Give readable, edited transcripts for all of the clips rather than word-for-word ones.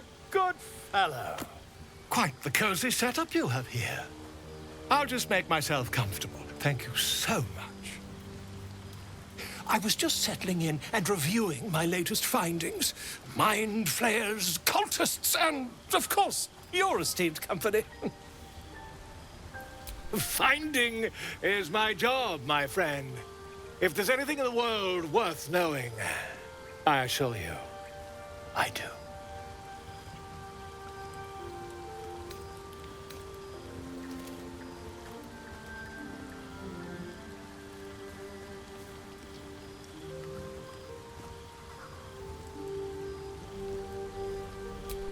my good fellow. Quite the cozy setup you have here. I'll just make myself comfortable. Thank you so much. I was just settling in and reviewing my latest findings. Mind flayers, cultists, and, of course, your esteemed company. Finding is my job, my friend. If there's anything in the world worth knowing, I assure you, I do.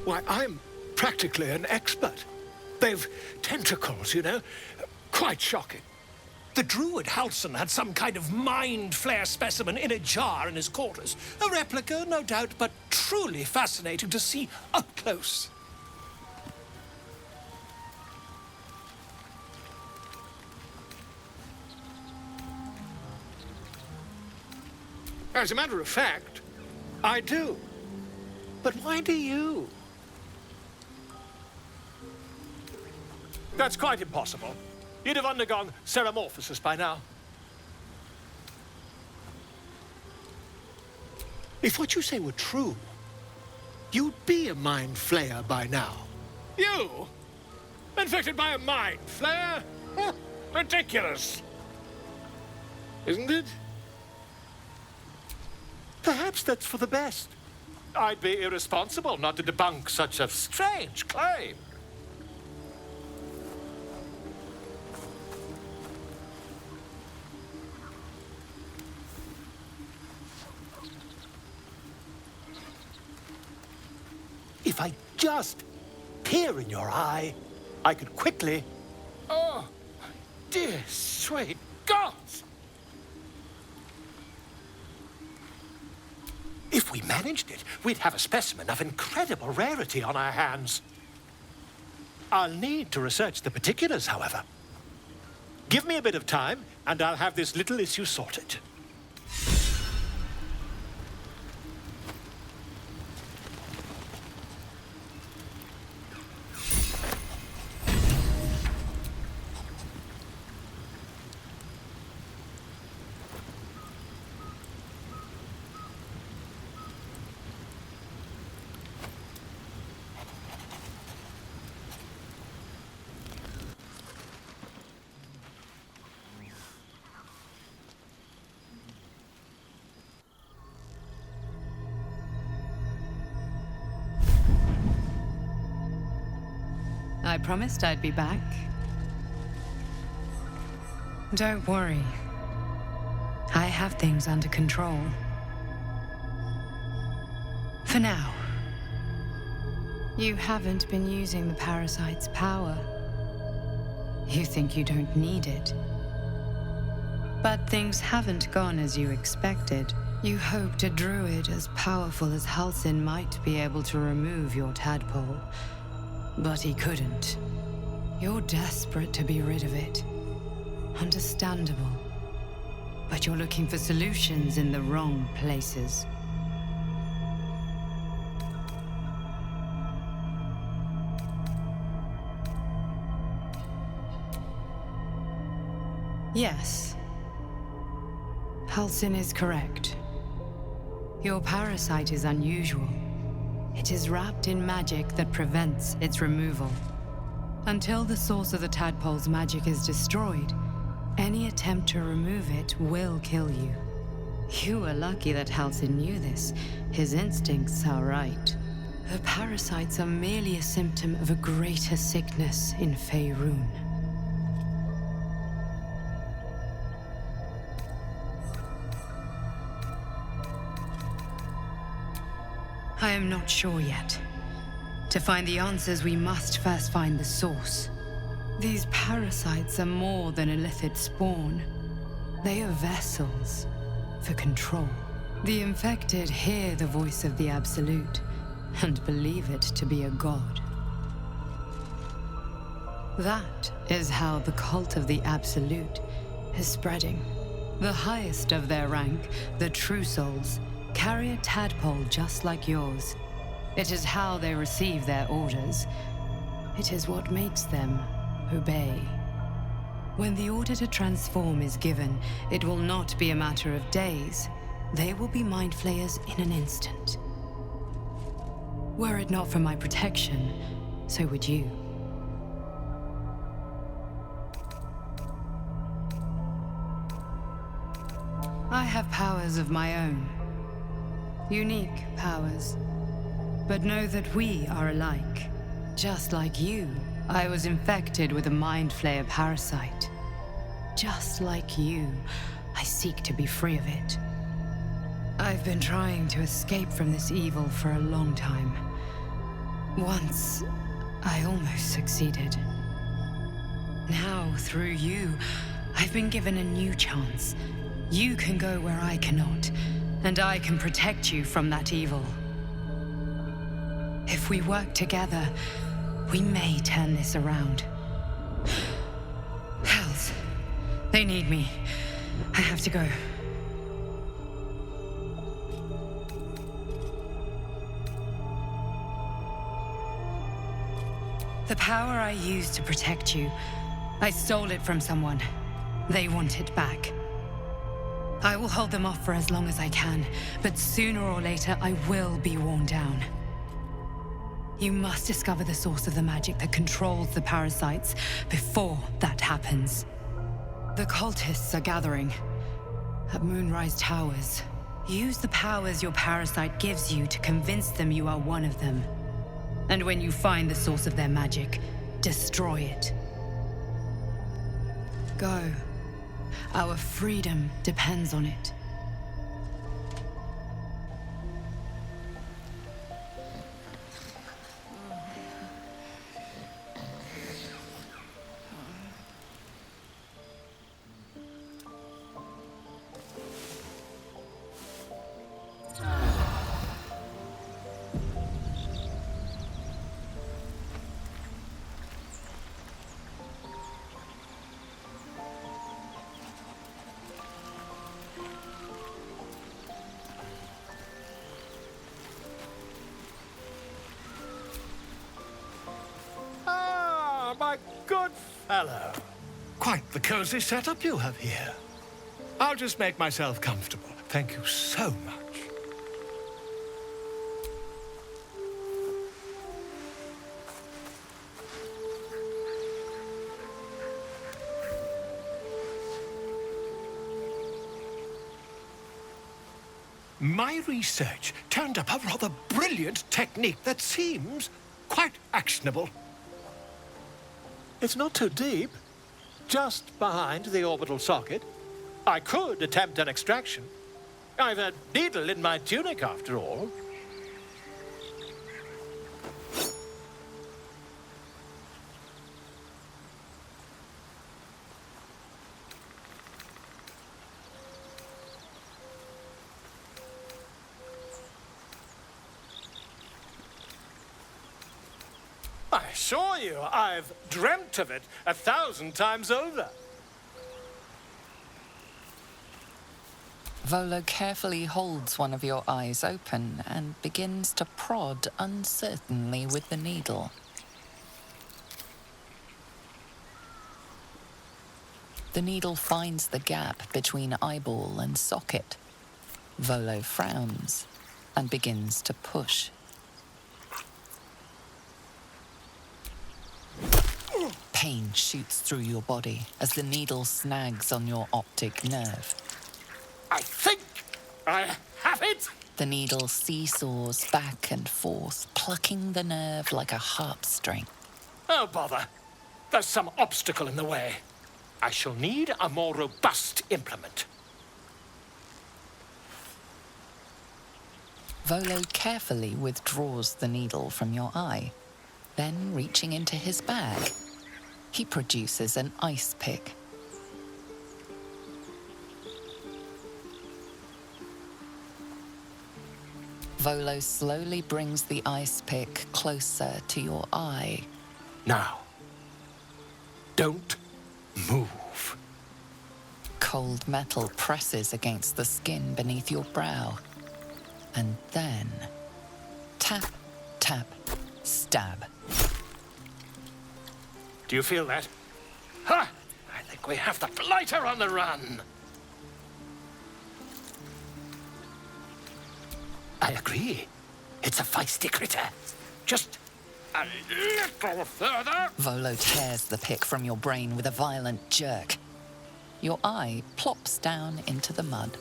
Why, I'm practically an expert. They've tentacles, you know. Quite shocking. The druid Halsin had some kind of mind flare specimen in a jar in his quarters. A replica, no doubt, but truly fascinating to see up close. As a matter of fact, I do. But why do you? That's quite impossible. You'd have undergone ceramorphosis by now. If what you say were true, you'd be a mind flayer by now. You? Infected by a mind flayer? Ridiculous. Isn't it? Perhaps that's for the best. I'd be irresponsible not to debunk such a strange claim. If I just peer in your eye, I could quickly... Oh, dear sweet gods! If we managed it, we'd have a specimen of incredible rarity on our hands. I'll need to research the particulars, however. Give me a bit of time, and I'll have this little issue sorted. I promised I'd be back. Don't worry. I have things under control. For now. You haven't been using the parasite's power. You think you don't need it. But things haven't gone as you expected. You hoped a druid as powerful as Halsin might be able to remove your tadpole. But he couldn't. You're desperate to be rid of it. Understandable. But you're looking for solutions in the wrong places. Yes. Halsin is correct. Your parasite is unusual. It is wrapped in magic that prevents its removal. Until the source of the tadpole's magic is destroyed, any attempt to remove it will kill you. You were lucky that Halsin knew this. His instincts are right. The parasites are merely a symptom of a greater sickness in Faerun. I am not sure yet. To find the answers, we must first find the source. These parasites are more than illithid spawn. They are vessels for control. The infected hear the voice of the Absolute and believe it to be a god. That is how the cult of the Absolute is spreading. The highest of their rank, the True Souls, carry a tadpole just like yours. It is how they receive their orders. It is what makes them obey. When the order to transform is given, it will not be a matter of days. They will be mind flayers in an instant. Were it not for my protection, so would you. I have powers of my own. Unique powers. But know that we are alike. Just like you, I was infected with a Mind Flayer parasite. Just like you, I seek to be free of it. I've been trying to escape from this evil for a long time. Once, I almost succeeded. Now, through you, I've been given a new chance. You can go where I cannot, and I can protect you from that evil. If we work together, we may turn this around. Hells, they need me. I have to go. The power I used to protect you, I stole it from someone. They want it back. I will hold them off for as long as I can, but sooner or later I will be worn down. You must discover the source of the magic that controls the parasites before that happens. The cultists are gathering at Moonrise Towers. Use the powers your parasite gives you to convince them you are one of them. And when you find the source of their magic, destroy it. Go. Our freedom depends on it. My good fellow. Quite the cozy setup you have here. I'll just make myself comfortable. Thank you so much. My research turned up a rather brilliant technique that seems quite actionable. It's not too deep. Just behind the orbital socket. I could attempt an extraction. I've a needle in my tunic, after all. I assure you, I've dreamt of it 1,000 times over. Volo carefully holds one of your eyes open and begins to prod uncertainly with the needle. The needle finds the gap between eyeball and socket. Volo frowns and begins to push. Pain shoots through your body as the needle snags on your optic nerve. I think I have it! The needle seesaws back and forth, plucking the nerve like a harp string. Oh, bother. There's some obstacle in the way. I shall need a more robust implement. Volo carefully withdraws the needle from your eye. Then, reaching into his bag, he produces an ice pick. Volo slowly brings the ice pick closer to your eye. Now, don't move. Cold metal presses against the skin beneath your brow. And then, tap, Tap. Stab. Do you feel that? Ha! I think we have the blighter on the run. I agree. It's a feisty critter. Just a little further. Volo tears the pick from your brain with a violent jerk. Your eye plops down into the mud.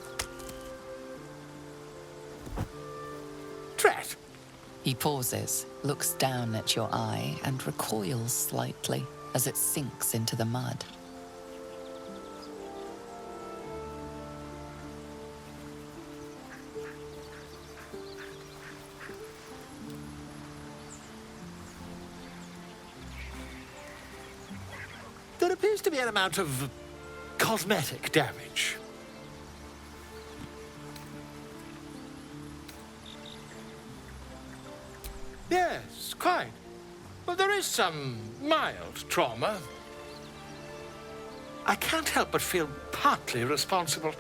Drat! He pauses, looks down at your eye, and recoils slightly as it sinks into the mud. There appears to be an amount of cosmetic damage. Yes, quite. Well, there is some mild trauma. I can't help but feel partly responsible.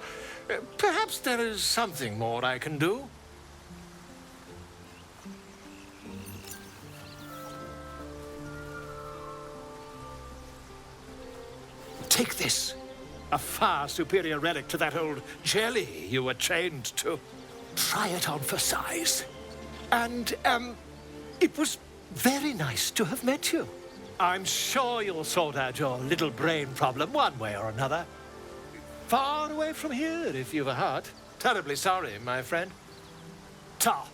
Perhaps there is something more I can do. Take this. A far superior relic to that old jelly you were chained to. Try it on for size. And, it was very nice to have met you. I'm sure you'll sort out your little brain problem one way or another. Far away from here, if you've a heart. Terribly sorry, my friend. Ta.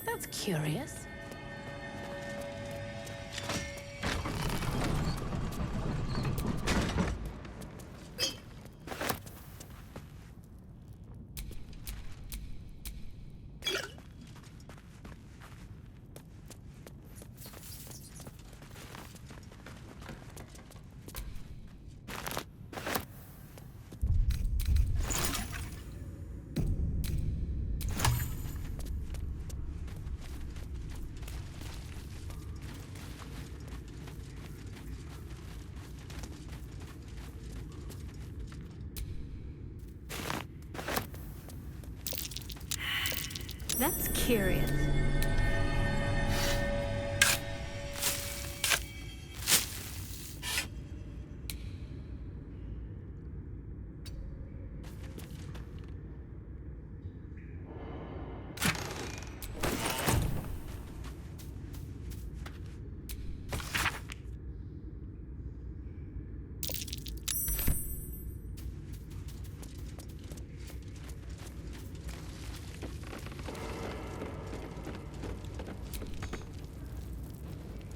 That's curious. That's curious.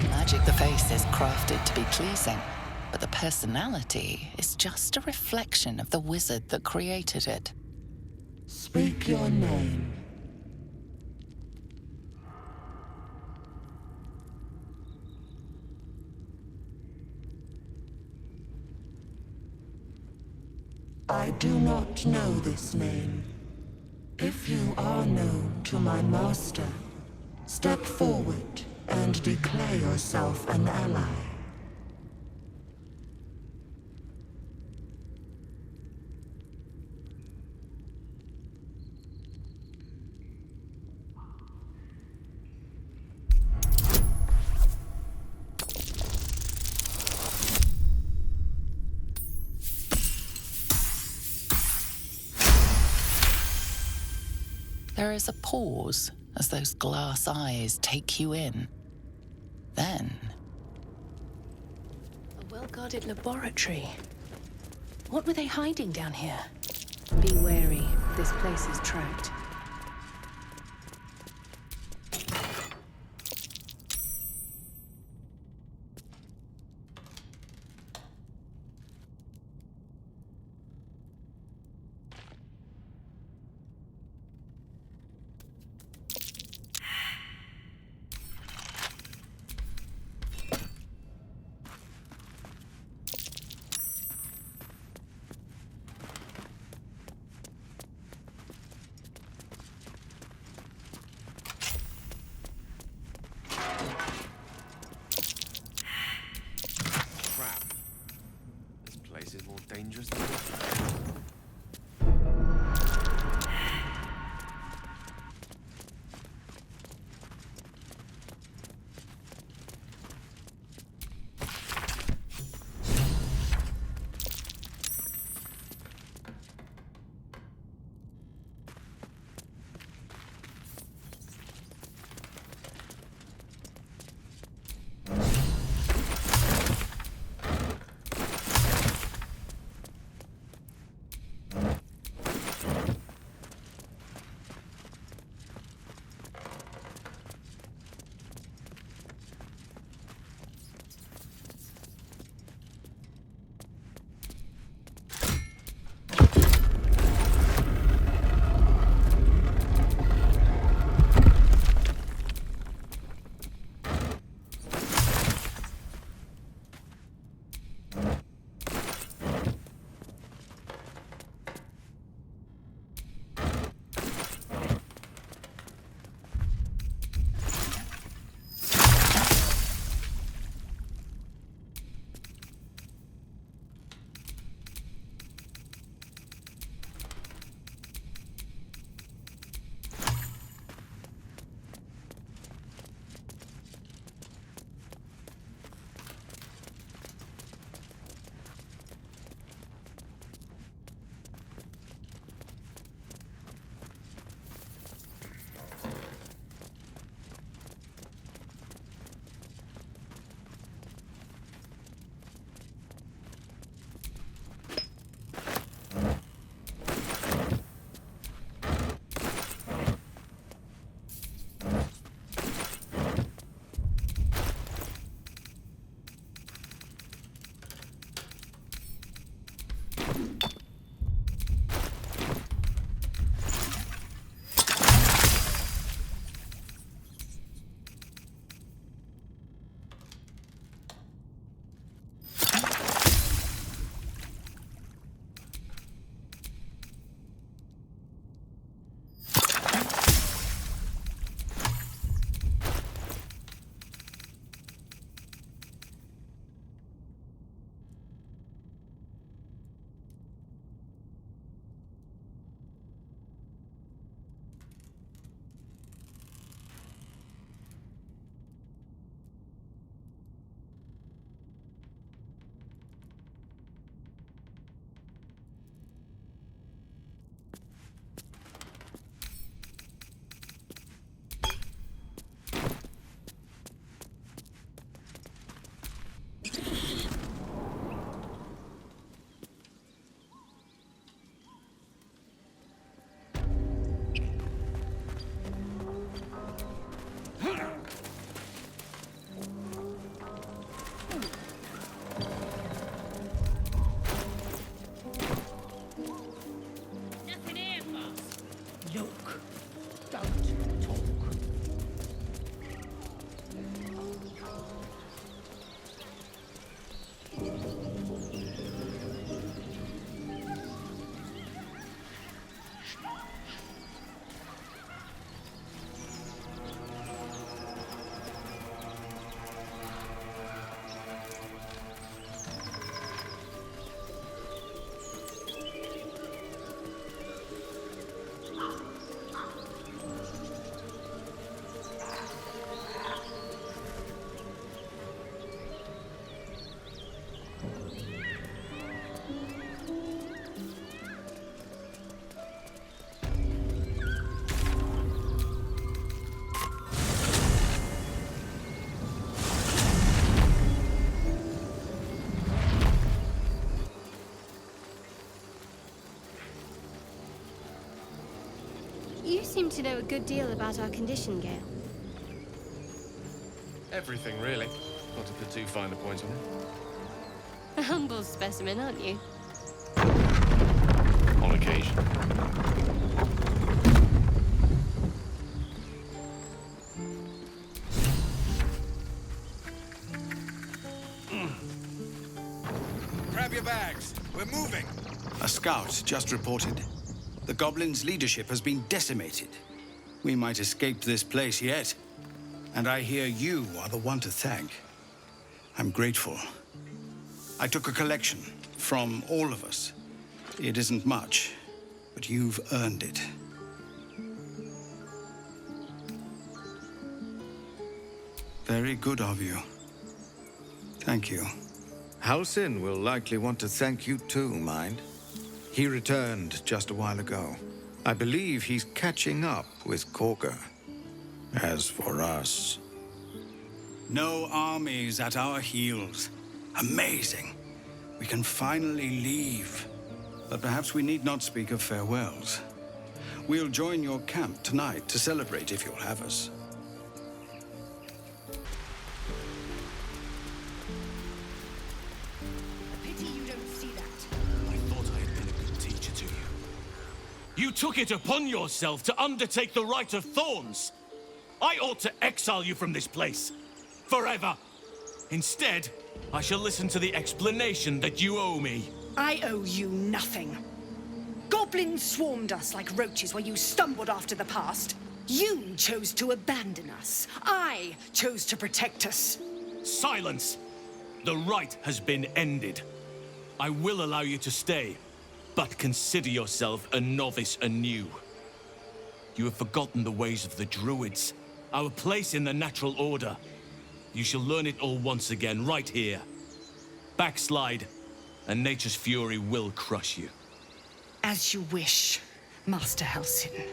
Magic the face is crafted to be pleasing, but the personality is just a reflection of the wizard that created it. Speak your name. I do not know this name. If you are known to my master, step forward and declare yourself an ally. There is a pause as those glass eyes take you in. Then, well-guarded laboratory. What were they hiding down here? Be wary. This place is tracked. seem to know a good deal about our condition, Gale. Everything, really. Not to put too fine a point on it. A humble specimen, aren't you? On occasion. Grab your bags. We're moving. A scout just reported. The goblins' leadership has been decimated. We might escape this place yet. And I hear you are the one to thank. I'm grateful. I took a collection from all of us. It isn't much, but you've earned it. Very good of you. Thank you. Halsin will likely want to thank you too, mind. He returned just a while ago. I believe he's catching up with Corker. As for us... No armies at our heels. Amazing. We can finally leave. But perhaps we need not speak of farewells. We'll join your camp tonight to celebrate if you'll have us. I thought I had been a good teacher to you. You took it upon yourself to undertake the Rite of Thorns. I ought to exile you from this place. Forever. Instead, I shall listen to the explanation that you owe me. I owe you nothing. Goblins swarmed us like roaches while you stumbled after the past. You chose to abandon us. I chose to protect us. Silence! The rite has been ended. I will allow you to stay, but consider yourself a novice anew. You have forgotten the ways of the Druids, our place in the natural order. You shall learn it all once again, right here. Backslide, and nature's fury will crush you. As you wish, Master Halsin.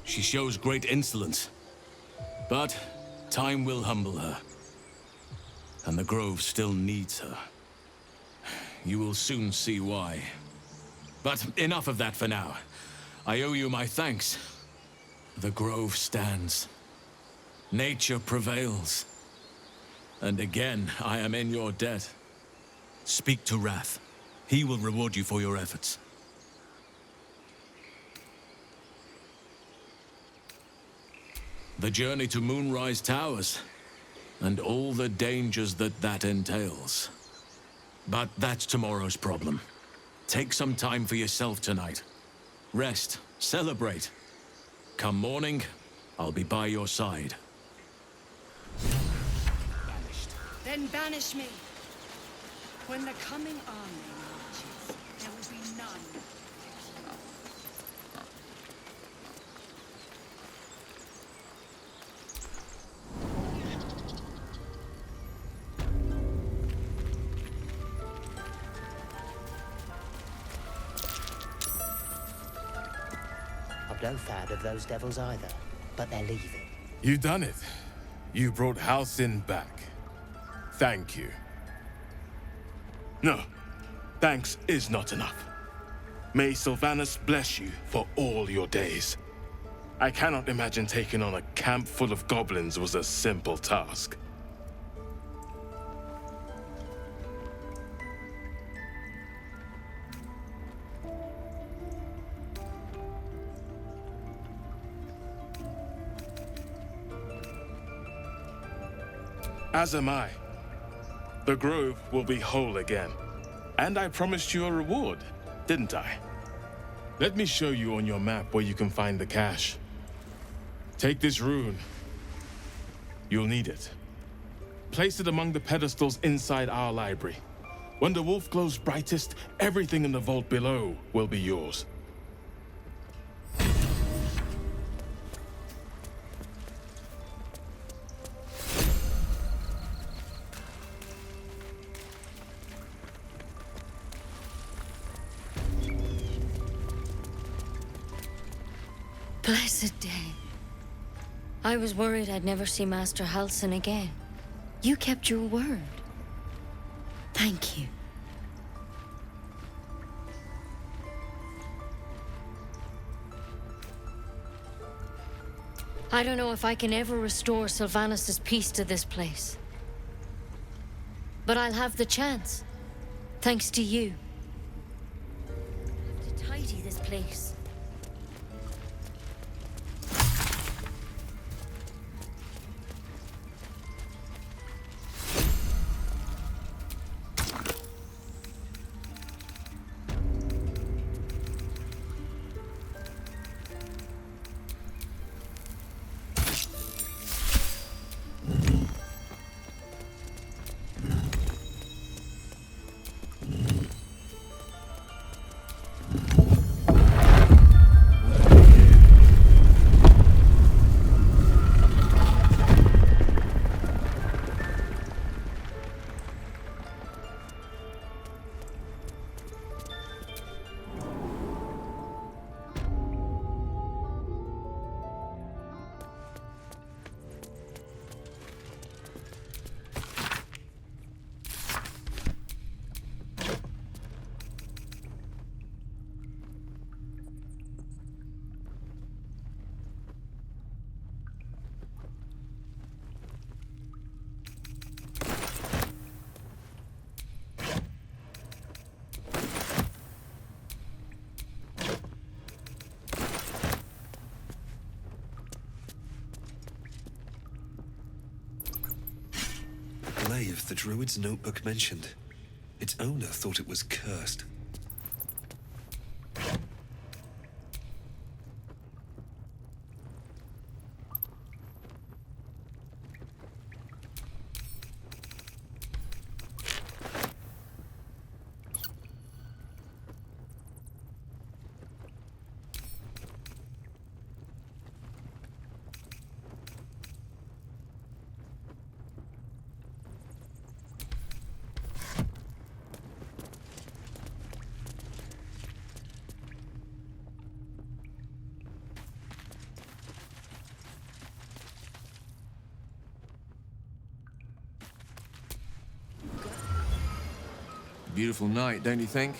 She shows great insolence, but time will humble her. And the Grove still needs her. You will soon see why. But enough of that for now. I owe you my thanks. The Grove stands. Nature prevails. And again, I am in your debt. Speak to Wrath. He will reward you for your efforts. The journey to Moonrise Towers, and all the dangers that entails. But that's tomorrow's problem. Take some time for yourself tonight. Rest, celebrate. Come morning, I'll be by your side. Banished. Then banish me. When the coming army marches, there will be none. I'm no fan of those devils either, but they're leaving. You done it. You brought Halsin back. Thank you. No, thanks is not enough. May Sylvanas bless you for all your days. I cannot imagine taking on a camp full of goblins was a simple task. As am I. The Grove will be whole again. And I promised you a reward, didn't I? Let me show you on your map where you can find the cache. Take this rune. You'll need it. Place it among the pedestals inside our library. When the wolf glows brightest, everything in the vault below will be yours. Blessed day. I was worried I'd never see Master Halsin again. You kept your word. Thank you. I don't know if I can ever restore Sylvanas' peace to this place. But I'll have the chance, thanks to you. I have to tidy this place. Glaive, the druid's notebook mentioned. Its owner thought it was cursed. Beautiful night, don't you think?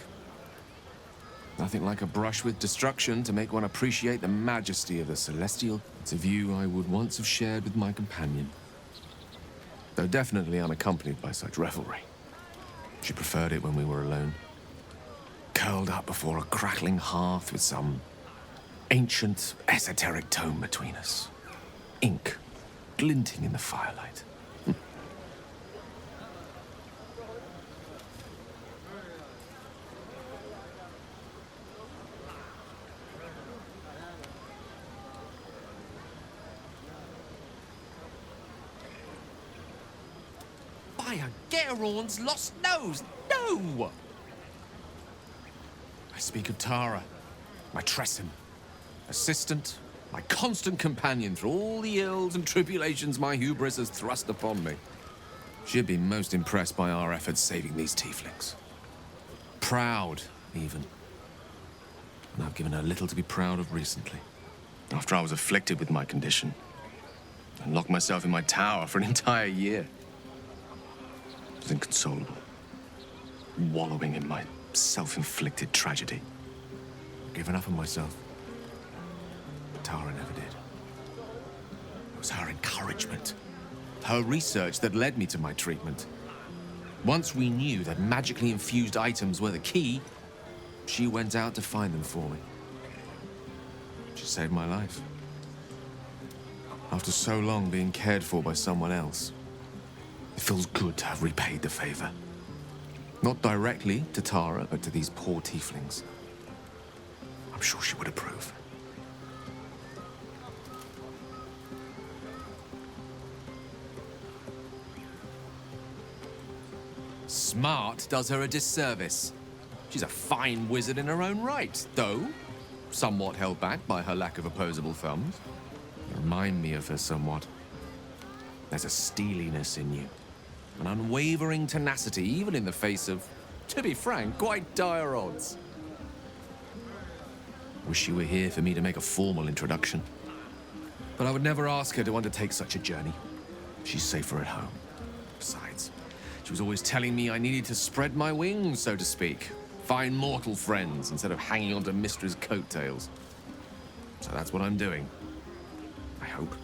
Nothing like a brush with destruction to make one appreciate the majesty of the celestial. It's a view I would once have shared with my companion. Though definitely unaccompanied by such revelry. She preferred it when we were alone. Curled up before a crackling hearth with some ancient, esoteric tome between us. Ink glinting in the firelight. Garon's lost nose! No! I speak of Tara, my Tressin, assistant, my constant companion through all the ills and tribulations my hubris has thrust upon me. She'd be most impressed by our efforts saving these tieflings. Proud, even. And I've given her little to be proud of recently. After I was afflicted with my condition, and locked myself in my tower for an entire year. I was inconsolable, wallowing in my self-inflicted tragedy. Given up on myself. But Tara never did. It was her encouragement, her research that led me to my treatment. Once we knew that magically infused items were the key, she went out to find them for me. She saved my life. After so long being cared for by someone else, it feels good to have repaid the favor. Not directly to Tara, but to these poor tieflings. I'm sure she would approve. Smart does her a disservice. She's a fine wizard in her own right, though somewhat held back by her lack of opposable thumbs. You remind me of her somewhat. There's a steeliness in you. An unwavering tenacity, even in the face of, to be frank, quite dire odds. Wish you were here for me to make a formal introduction. But I would never ask her to undertake such a journey. She's safer at home. Besides, she was always telling me I needed to spread my wings, so to speak. Find mortal friends instead of hanging onto Mistra's coattails. So that's what I'm doing. I hope.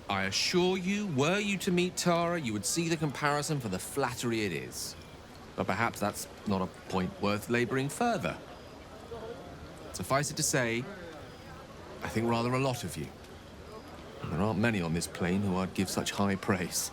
I assure you, were you to meet Tara, you would see the comparison for the flattery it is. But perhaps that's not a point worth laboring further. Suffice it to say, I think rather a lot of you. And there aren't many on this plane who I'd give such high praise.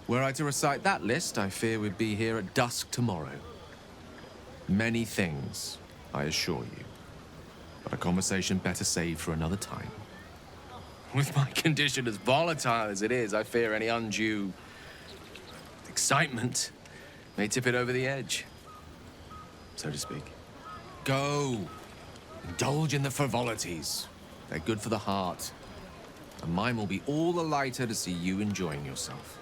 Were I to recite that list, I fear we'd be here at dusk tomorrow. Many things, I assure you. But a conversation better saved for another time. With my condition as volatile as it is, I fear any undue excitement may tip it over the edge, so to speak. Go. Indulge in the frivolities. They're good for the heart. And mine will be all the lighter to see you enjoying yourself.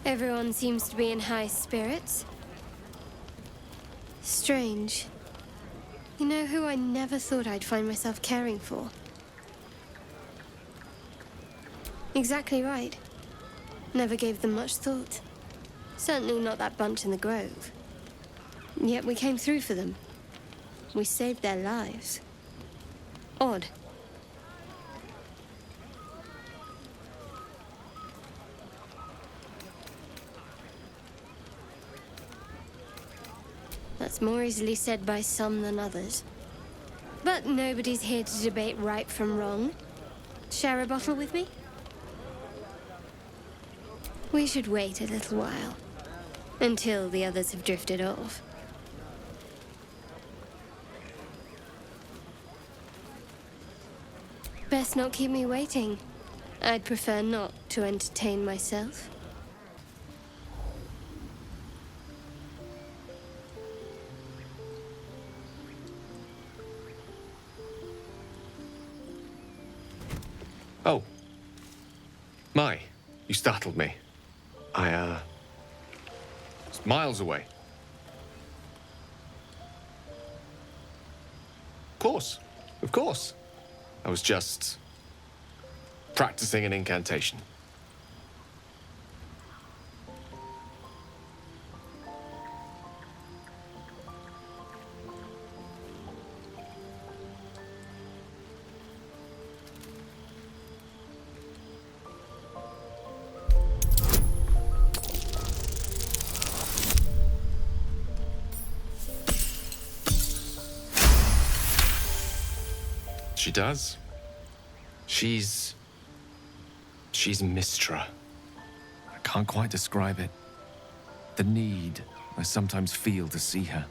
Everyone seems to be in high spirits. Strange. You know who I never thought I'd find myself caring for? Exactly right. Never gave them much thought. Certainly not that bunch in the grove. Yet we came through for them. We saved their lives. Odd. That's more easily said by some than others. But nobody's here to debate right from wrong. Share a bottle with me? We should wait a little while. Until the others have drifted off. Best not keep me waiting. I'd prefer not to entertain myself. Oh. My, you startled me. I was miles away. Of course. I was just practicing an incantation. She does. She's Mistra. I can't quite describe it. The need I sometimes feel to see her.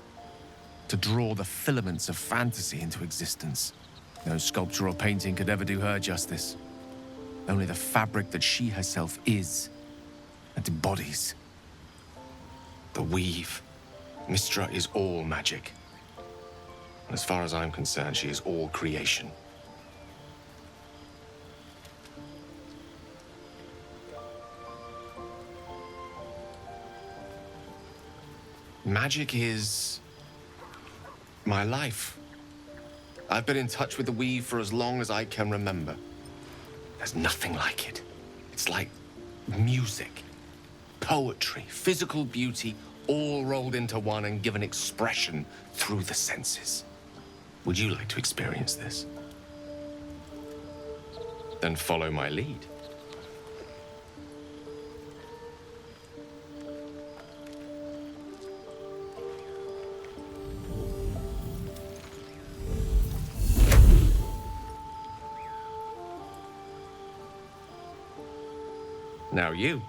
To draw the filaments of fantasy into existence. No sculpture or painting could ever do her justice. Only the fabric that she herself is and embodies. The weave. Mistra is all magic. As far as I'm concerned, she is all creation. Magic is my life. I've been in touch with the weave for as long as I can remember. There's nothing like it. It's like music, poetry, physical beauty, all rolled into one and given expression through the senses. Would you like to experience this? Then follow my lead. Now you.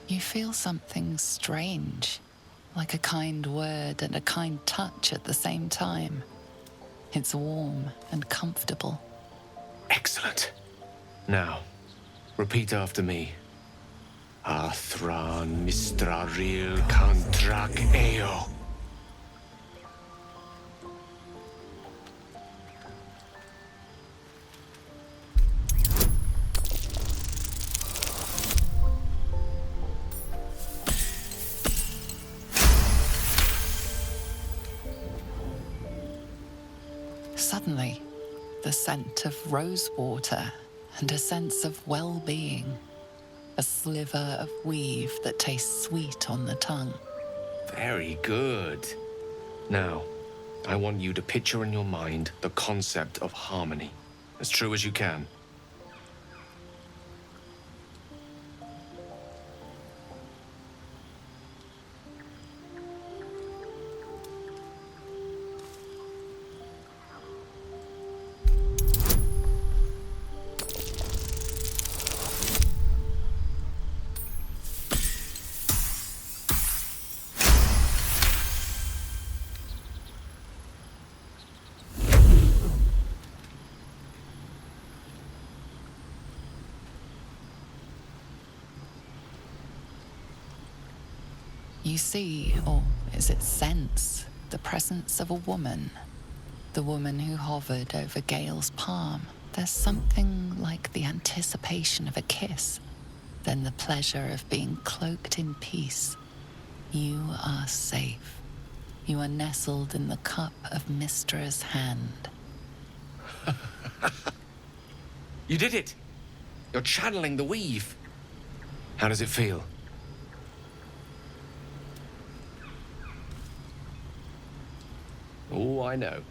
You feel something strange, like a kind word and a kind touch at the same time. It's warm and comfortable. Excellent. Now, repeat after me. Athran Mistraril Kantrak Eo. Suddenly, the scent of rose water and a sense of well-being. A sliver of weave that tastes sweet on the tongue. Very good. Now, I want you to picture in your mind the concept of harmony, as true as you can. You see, or is it sense, the presence of a woman. The woman who hovered over Gale's palm. There's something like the anticipation of a kiss, then the pleasure of being cloaked in peace. You are safe. You are nestled in the cup of Mystra's hand. You did it! You're channeling the weave. How does it feel? Oh, I know.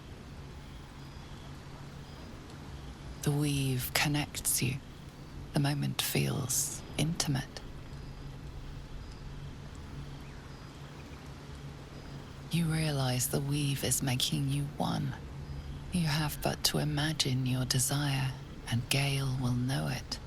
The weave connects you. The moment feels intimate. You realize the weave is making you one. You have but to imagine your desire, and Gale will know it.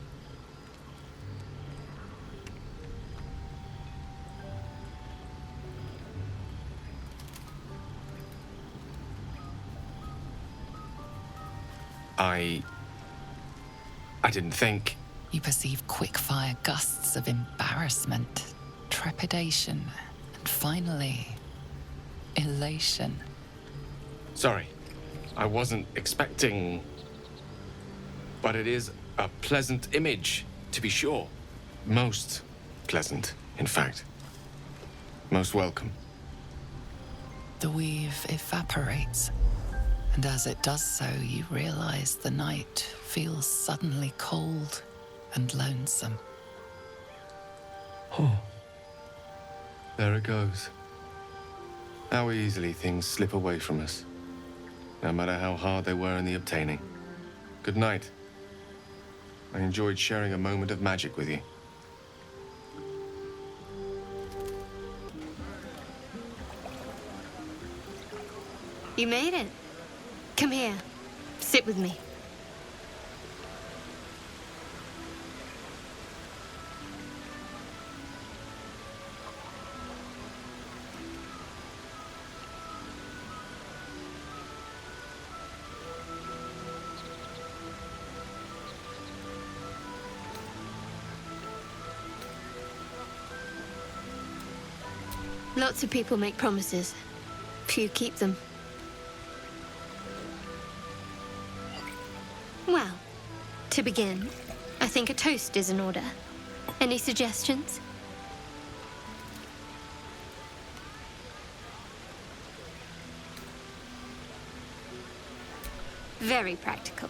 I didn't think. You perceive quick-fire gusts of embarrassment, trepidation, and finally, elation. Sorry, I wasn't expecting. But it is a pleasant image, to be sure. Most pleasant, in fact. Most welcome. The weave evaporates, and as it does so, you realize the night feels suddenly cold and lonesome. Oh. There it goes. How easily things slip away from us, no matter how hard they were in the obtaining. Good night. I enjoyed sharing a moment of magic with you. You made it. Come here. Sit with me. Lots of people make promises. Few keep them. Well, to begin, I think a toast is in order. Any suggestions? Very practical.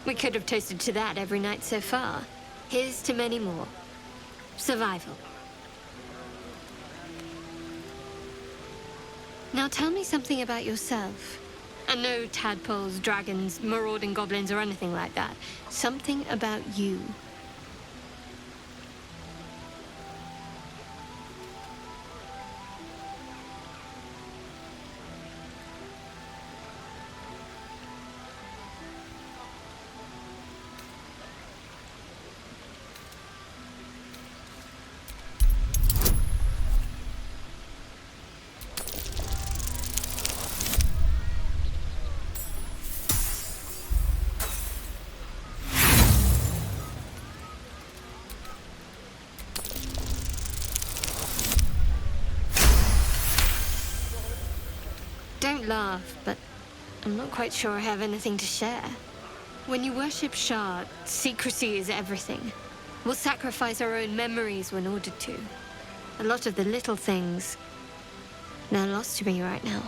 We could have toasted to that every night so far. Here's to many more. Survival. Now tell me something about yourself. And no tadpoles, dragons, marauding goblins, or anything like that. Something about you. Don't laugh, but I'm not quite sure I have anything to share. When you worship Shard, secrecy is everything. We'll sacrifice our own memories when ordered to. A lot of the little things, they're lost to me right now.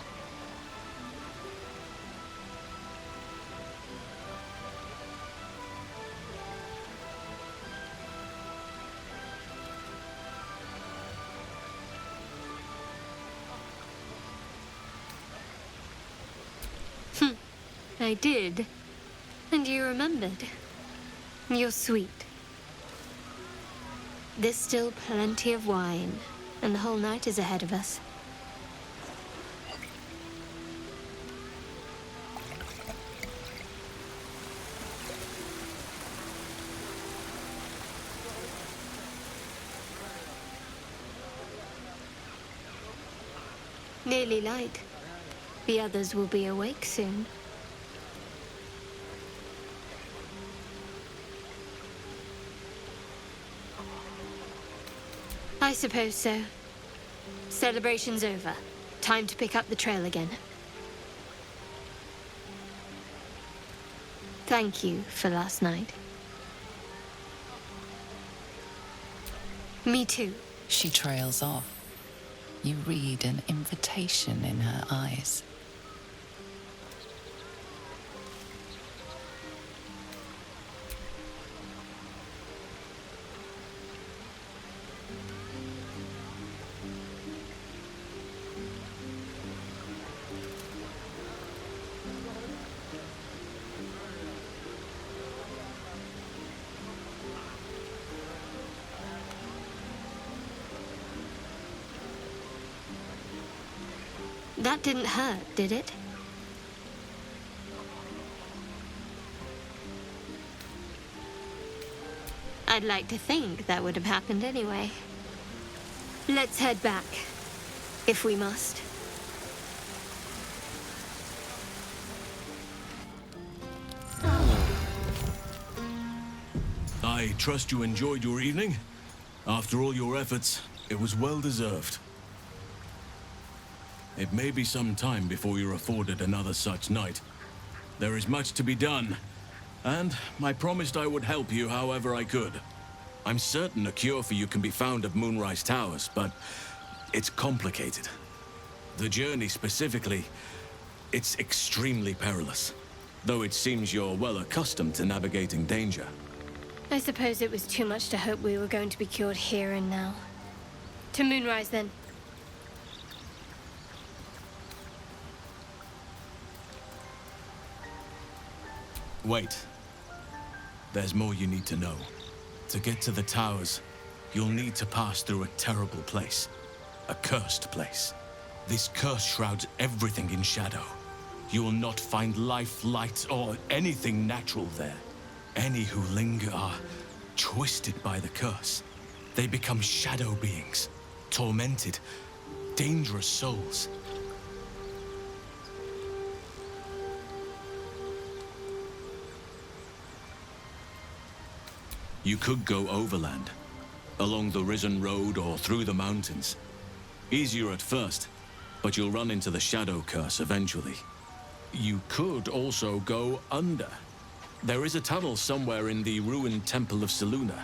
I did. And you remembered. You're sweet. There's still plenty of wine, and the whole night is ahead of us. Nearly light. The others will be awake soon. I suppose so. Celebration's over. Time to pick up the trail again. Thank you for last night. Me too. She trails off. You read an invitation in her eyes. That didn't hurt, did it? I'd like to think that would have happened anyway. Let's head back, if we must. I trust you enjoyed your evening. After all your efforts, it was well deserved. It may be some time before you're afforded another such night. There is much to be done, and I promised I would help you however I could. I'm certain a cure for you can be found at Moonrise Towers, but it's complicated. The journey specifically, it's extremely perilous, though it seems you're well accustomed to navigating danger. I suppose it was too much to hope we were going to be cured here and now. To Moonrise, then. Wait. There's more you need to know. To get to the towers, you'll need to pass through a terrible place. A cursed place. This curse shrouds everything in shadow. You will not find life, light, or anything natural there. Any who linger are twisted by the curse. They become shadow beings, tormented, dangerous souls. You could go overland, along the Risen Road or through the mountains. Easier at first, but you'll run into the shadow curse eventually. You could also go under. There is a tunnel somewhere in the ruined Temple of Selûne.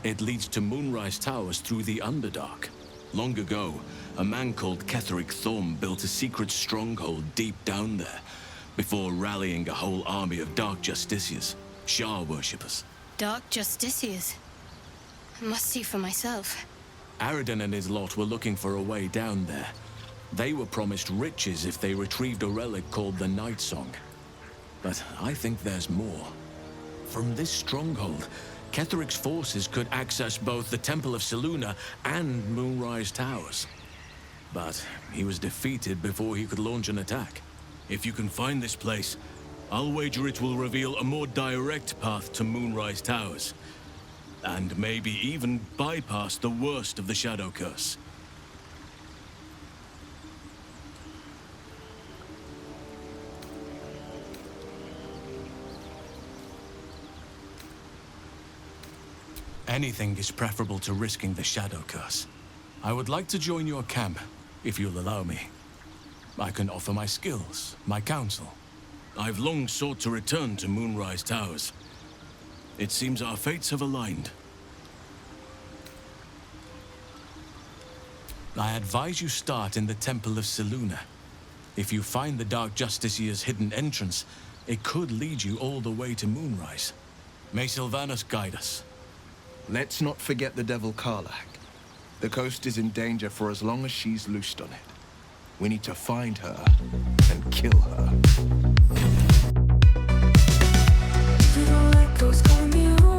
It leads to Moonrise Towers through the Underdark. Long ago, a man called Ketheric Thorm built a secret stronghold deep down there. before rallying a whole army of Dark Justiciars, Shah worshippers. Dark Justiciars. I must see for myself. Aradin and his lot were looking for a way down there. They were promised riches if they retrieved a relic called the Night Song. But I think there's more. From this stronghold, Ketheric's forces could access both the Temple of Selûne and Moonrise Towers. But he was defeated before he could launch an attack. If you can find this place, I'll wager it will reveal a more direct path to Moonrise Towers. And maybe even bypass the worst of the Shadow Curse. Anything is preferable to risking the Shadow Curse. I would like to join your camp, if you'll allow me. I can offer my skills, my counsel. I've long sought to return to Moonrise Towers. It seems our fates have aligned. I advise you start in the Temple of Selûne. If you find the Dark Justiciar's hidden entrance, it could lead you all the way to Moonrise. May Sylvanas guide us. Let's not forget the Devil Karlach. The coast is in danger for as long as she's loosed on it. We need to find her and kill her. Little echoes calling me away.